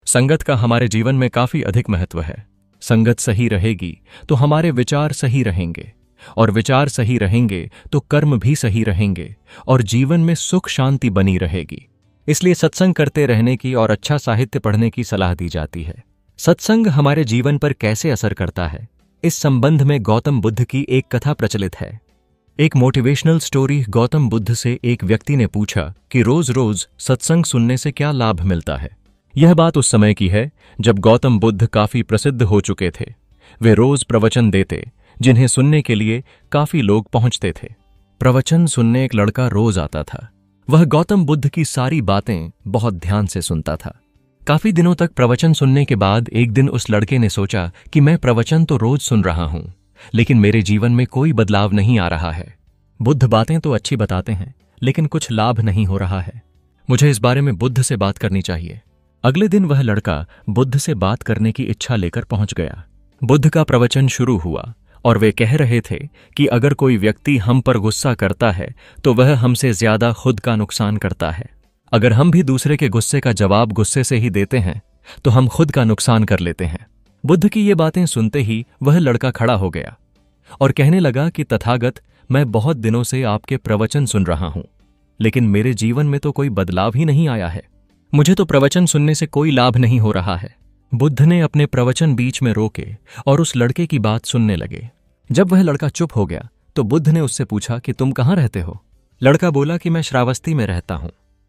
संगत का हमारे जीवन में काफी अधिक महत्व है। संगत सही रहेगी तो हमारे विचार सही रहेंगे, और विचार सही रहेंगे तो कर्म भी सही रहेंगे, और जीवन में सुख शांति बनी रहेगी। इसलिए सत्संग करते रहने की और अच्छा साहित्य पढ़ने की सलाह दी जाती है। सत्संग हमारे जीवन पर कैसे असर करता है, इस संबंध में गौतम बुद्ध की एक कथा प्रचलित है। एक मोटिवेशनल स्टोरी गौतम बुद्ध से एक व्यक्ति ने पूछा कि रोज रोज सत्संग सुनने से क्या लाभ मिलता है। यह बात उस समय की है जब गौतम बुद्ध काफी प्रसिद्ध हो चुके थे। वे रोज प्रवचन देते, जिन्हें सुनने के लिए काफी लोग पहुंचते थे। प्रवचन सुनने एक लड़का रोज आता था। वह गौतम बुद्ध की सारी बातें बहुत ध्यान से सुनता था। काफी दिनों तक प्रवचन सुनने के बाद एक दिन उस लड़के ने सोचा कि मैं प्रवचन तो रोज सुन रहा हूं, लेकिन मेरे जीवन में कोई बदलाव नहीं आ रहा है। बुद्ध बातें तो अच्छी बताते हैं, लेकिन कुछ लाभ नहीं हो रहा है। मुझे इस बारे में बुद्ध से बात करनी चाहिए। अगले दिन वह लड़का बुद्ध से बात करने की इच्छा लेकर पहुंच गया। बुद्ध का प्रवचन शुरू हुआ और वे कह रहे थे कि अगर कोई व्यक्ति हम पर गुस्सा करता है तो वह हमसे ज्यादा खुद का नुकसान करता है। अगर हम भी दूसरे के गुस्से का जवाब गुस्से से ही देते हैं तो हम खुद का नुकसान कर लेते हैं। बुद्ध की ये बातें सुनते ही वह लड़का खड़ा हो गया और कहने लगा कि तथागत, मैं बहुत दिनों से आपके प्रवचन सुन रहा हूं, लेकिन मेरे जीवन में तो कोई बदलाव ही नहीं आया है। मुझे तो प्रवचन सुनने से कोई लाभ नहीं हो रहा है। बुद्ध ने अपने प्रवचन बीच में रोके और उस लड़के की बात सुनने लगे। जब वह लड़का चुप हो गया तो बुद्ध ने उससे पूछा कि तुम कहाँ रहते हो? लड़का बोला कि मैं श्रावस्ती में रहता हूं।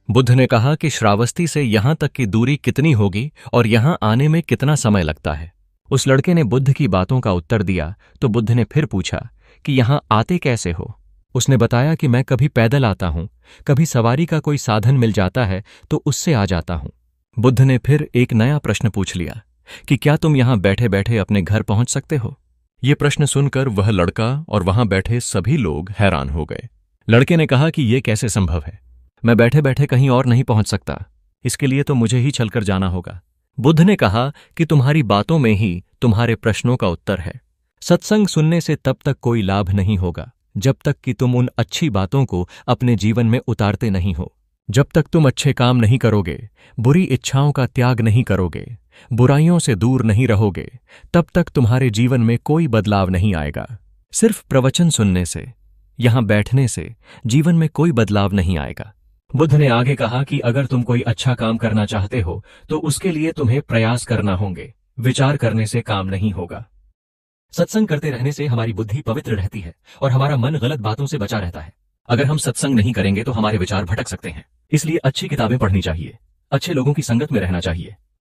बुद्ध ने कहा कि श्रावस्ती से यहां तक की दूरी कितनी होगी और यहां आने में कितना समय लगता है? उस लड़के ने बुद्ध की बातों का उत्तर दिया तो बुद्ध ने फिर पूछा कि यहां आते कैसे हो? उसने बताया कि मैं कभी पैदल आता हूं, कभी सवारी का कोई साधन मिल जाता है तो उससे आ जाता हूं। बुद्ध ने फिर एक नया प्रश्न पूछ लिया कि क्या तुम यहां बैठे बैठे अपने घर पहुंच सकते हो? ये प्रश्न सुनकर वह लड़का और वहां बैठे सभी लोग हैरान हो गए। लड़के ने कहा कि यह कैसे संभव है? मैं बैठे बैठे कहीं और नहीं पहुंच सकता, इसके लिए तो मुझे ही चलकर जाना होगा। बुद्ध ने कहा कि तुम्हारी बातों में ही तुम्हारे प्रश्नों का उत्तर है। सत्संग सुनने से तब तक कोई लाभ नहीं होगा जब तक कि तुम उन अच्छी बातों को अपने जीवन में उतारते नहीं हो। जब तक तुम अच्छे काम नहीं करोगे, बुरी इच्छाओं का त्याग नहीं करोगे, बुराइयों से दूर नहीं रहोगे, तब तक तुम्हारे जीवन में कोई बदलाव नहीं आएगा। सिर्फ प्रवचन सुनने से, यहां बैठने से जीवन में कोई बदलाव नहीं आएगा। बुद्ध ने आगे कहा कि अगर तुम कोई अच्छा काम करना चाहते हो तो उसके लिए तुम्हें प्रयास करना होंगे, विचार करने से काम नहीं होगा। सत्संग करते रहने से हमारी बुद्धि पवित्र रहती है और हमारा मन गलत बातों से बचा रहता है। अगर हम सत्संग नहीं करेंगे तो हमारे विचार भटक सकते हैं। इसलिए अच्छी किताबें पढ़नी चाहिए, अच्छे लोगों की संगत में रहना चाहिए।